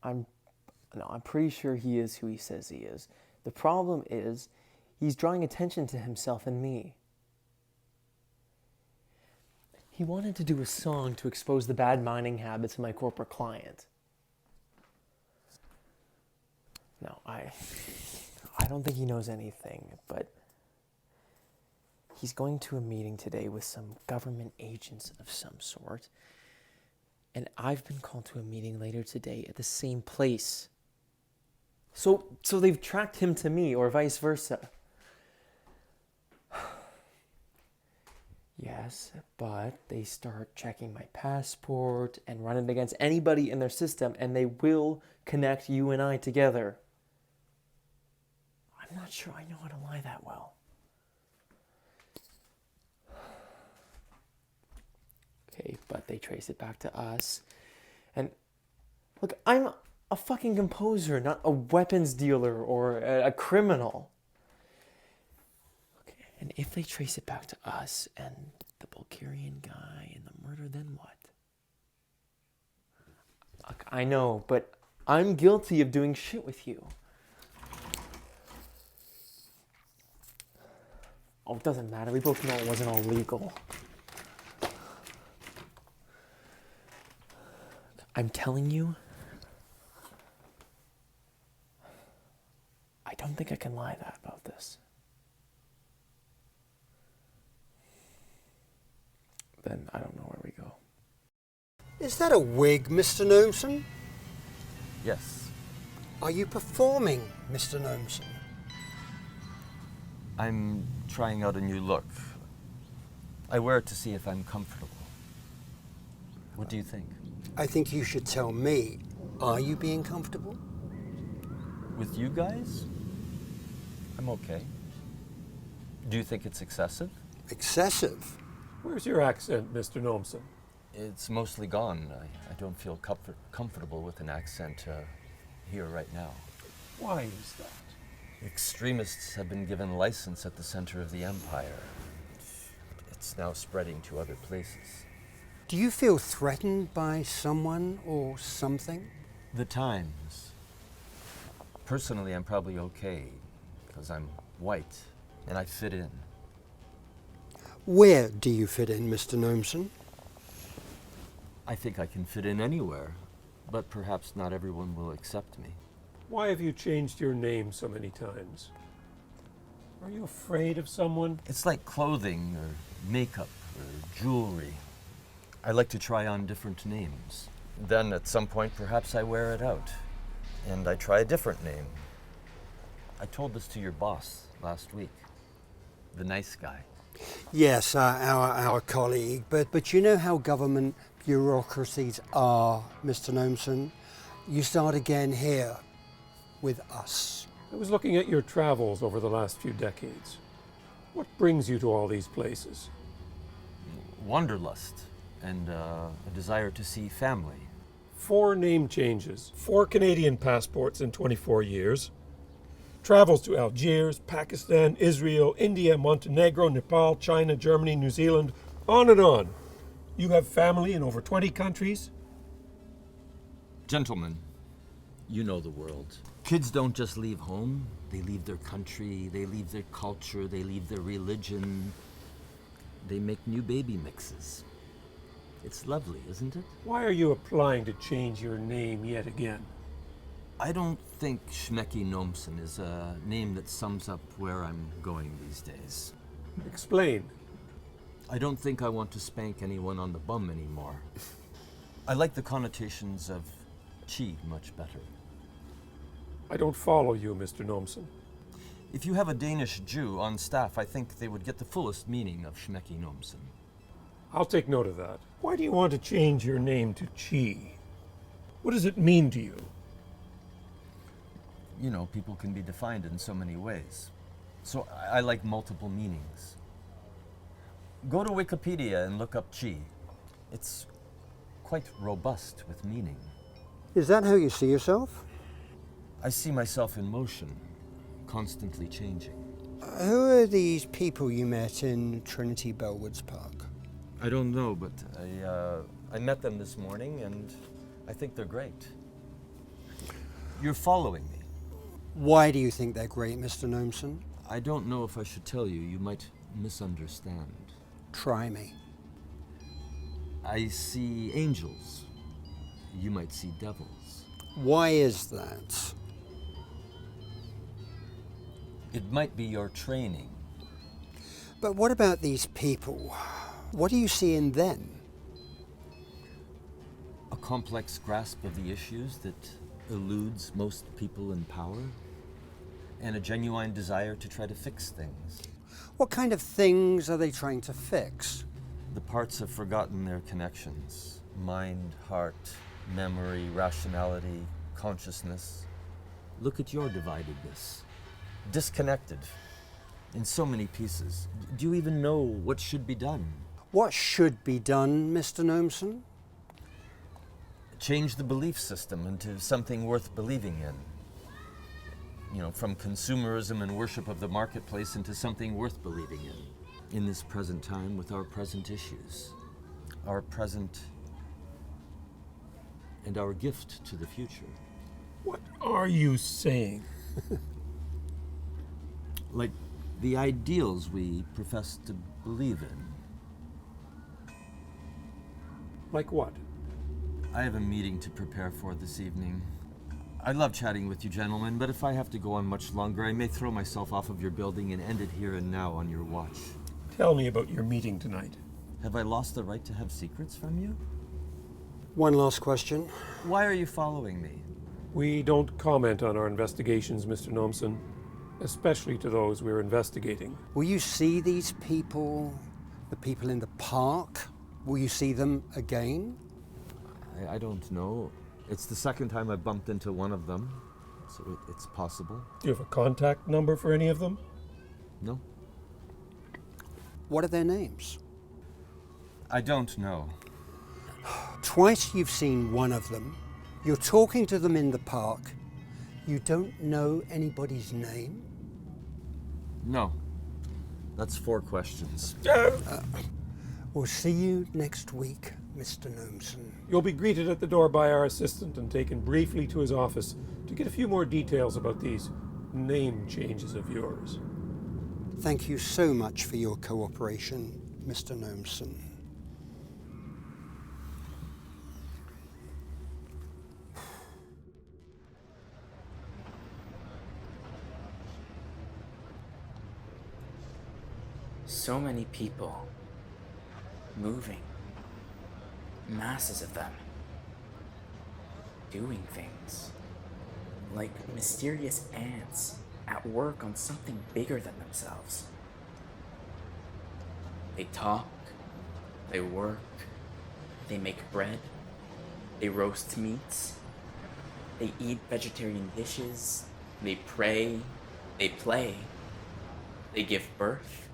I'm no, I'm pretty sure he is who he says he is. The problem is, he's drawing attention to himself and me. He wanted to do a song to expose the bad mining habits of my corporate client. No, I don't think he knows anything, but he's going to a meeting today with some government agents of some sort. And I've been called to a meeting later today at the same place. So they've tracked him to me, or vice versa. Yes, but they start checking my passport and run it against anybody in their system, and they will connect you and I together. I'm not sure I know how to lie that well. Okay, but they trace it back to us. And look, I'm a fucking composer, not a weapons dealer or a criminal. Okay, and if they trace it back to us and the Bulgarian guy and the murder, then what? Look, I know, but I'm guilty of doing shit with you. Oh, it doesn't matter. We both know it wasn't all legal. I'm telling you, I don't think I can lie about this. Then I don't know where we go. Is that a wig, Mr. Noamson? Yes. Are you performing, Mr. Noamson? I'm trying out a new look. I wear it to see if I'm comfortable. What do you think? I think you should tell me, are you being comfortable? With you guys? I'm okay. Do you think it's excessive? Excessive? Where's your accent, Mr. Noamson? It's mostly gone. I don't feel comfortable with an accent here right now. Why is that? Extremists have been given license at the center of the empire. It's now spreading to other places. Do you feel threatened by someone or something? The Times. Personally, I'm probably okay, because I'm white, and I fit in. Where do you fit in, Mr. Noamson? I think I can fit in anywhere, but perhaps not everyone will accept me. Why have you changed your name so many times? Are you afraid of someone? It's like clothing, or makeup, or jewelry. I like to try on different names. Then at some point, perhaps I wear it out, and I try a different name. I told this to your boss last week, the nice guy. Yes, our colleague, but you know how government bureaucracies are, Mr. Noamson. You start again here with us. I was looking at your travels over the last few decades. What brings you to all these places? Wanderlust and a desire to see family. 4 name changes, 4 Canadian passports in 24 years, travels to Algiers, Pakistan, Israel, India, Montenegro, Nepal, China, Germany, New Zealand, on and on. You have family in over 20 countries? Gentlemen, you know the world. Kids don't just leave home, they leave their country, they leave their culture, they leave their religion. They make new baby mixes. It's lovely, isn't it? Why are you applying to change your name yet again? I don't think Schmeki Noamson is a name that sums up where I'm going these days. Explain. I don't think I want to spank anyone on the bum anymore. I like the connotations of chi much better. I don't follow you, Mr. Noamson. If you have a Danish Jew on staff, I think they would get the fullest meaning of Schmeki Noamson. I'll take note of that. Why do you want to change your name to Chi? What does it mean to you? You know, people can be defined in so many ways. So I like multiple meanings. Go to Wikipedia and look up chi. It's quite robust with meaning. Is that how you see yourself? I see myself in motion, constantly changing. Who are these people you met in Trinity Bellwoods Park? I don't know, but I met them this morning and I think they're great. You're following me. Why do you think they're great, Mr. Noamson? I don't know if I should tell you. You might misunderstand. Try me. I see angels. You might see devils. Why is that? It might be your training. But what about these people? What do you see in them? A complex grasp of the issues that eludes most people in power, and a genuine desire to try to fix things. What kind of things are they trying to fix? The parts have forgotten their connections. Mind, heart, memory, rationality, consciousness. Look at your dividedness. Disconnected in so many pieces. Do you even know what should be done? What should be done, Mr. Noamson? Change the belief system into something worth believing in. From consumerism and worship of the marketplace into something worth believing in this present time with our present issues, our present and our gift to the future. What are you saying? Like the ideals we profess to believe in. Like what? I have a meeting to prepare for this evening. I love chatting with you, gentlemen, but if I have to go on much longer, I may throw myself off of your building and end it here and now on your watch. Tell me about your meeting tonight. Have I lost the right to have secrets from you? One last question. Why are you following me? We don't comment on our investigations, Mr. Noamson, especially to those we're investigating. Will you see these people, the people in the park? Will you see them again? I don't know. It's the second time I've bumped into one of them, so it's possible. Do you have a contact number for any of them? No? What are their names? I don't know. Twice you've seen one of them. You're talking to them in the park. You don't know anybody's name? No. That's 4 questions. We'll see you next week, Mr. Noamson. You'll be greeted at the door by our assistant and taken briefly to his office to get a few more details about these name changes of yours. Thank you so much for your cooperation, Mr. Noamson. So many people moving, masses of them doing things like mysterious ants at work on something bigger than themselves. They talk, they work, they make bread, they roast meats, they eat vegetarian dishes, they pray, they play, they give birth,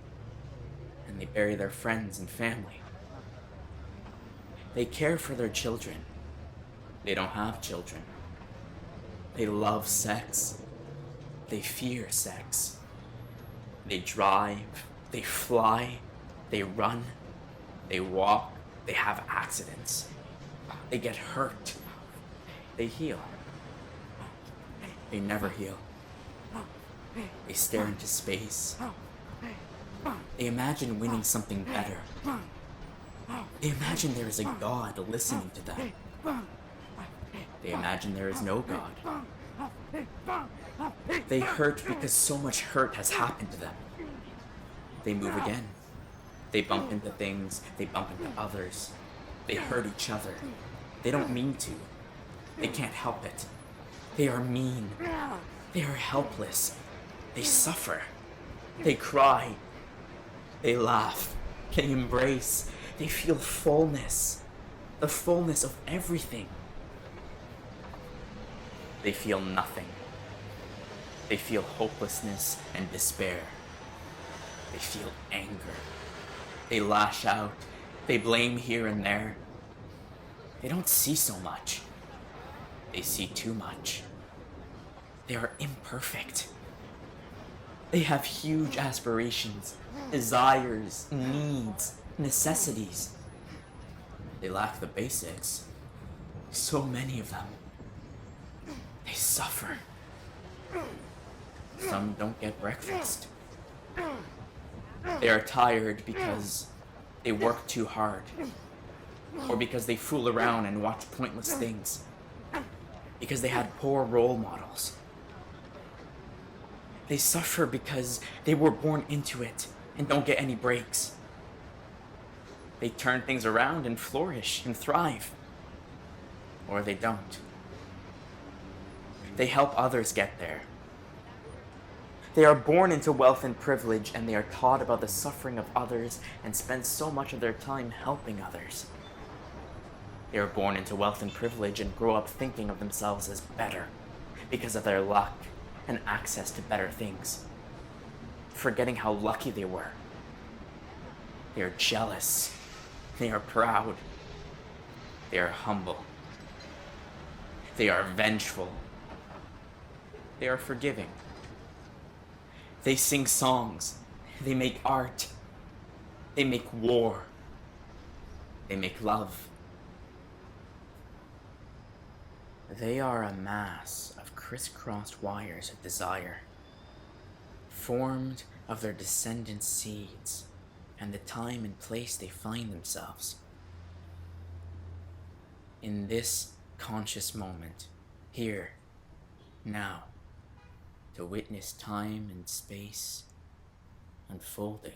and they bury their friends and family. They care for their children. They don't have children. They love sex. They fear sex. They drive. They fly. They run. They walk. They have accidents. They get hurt. They heal. They never heal. They stare into space. They imagine winning something better. They imagine there is a God listening to them. They imagine there is no God. They hurt because so much hurt has happened to them. They move again. They bump into things. They bump into others. They hurt each other. They don't mean to. They can't help it. They are mean. They are helpless. They suffer. They cry. They laugh. They embrace. They feel fullness. The fullness of everything. They feel nothing. They feel hopelessness and despair. They feel anger. They lash out. They blame here and there. They don't see so much. They see too much. They are imperfect. They have huge aspirations, desires, needs, necessities. They lack the basics. So many of them. They suffer. Some don't get breakfast. They are tired because they work too hard, or because they fool around and watch pointless things, because they had poor role models. They suffer because they were born into it and don't get any breaks. They turn things around and flourish and thrive, or they don't. They help others get there. They are born into wealth and privilege, and they are taught about the suffering of others and spend so much of their time helping others. They are born into wealth and privilege and grow up thinking of themselves as better because of their luck and access to better things, forgetting how lucky they were. They are jealous. They are proud. They are humble. They are vengeful. They are forgiving. They sing songs. They make art. They make war. They make love. They are a mass of crisscrossed wires of desire, formed of their descendants' seeds and the time and place they find themselves. In this conscious moment, here, now, to witness time and space unfolding.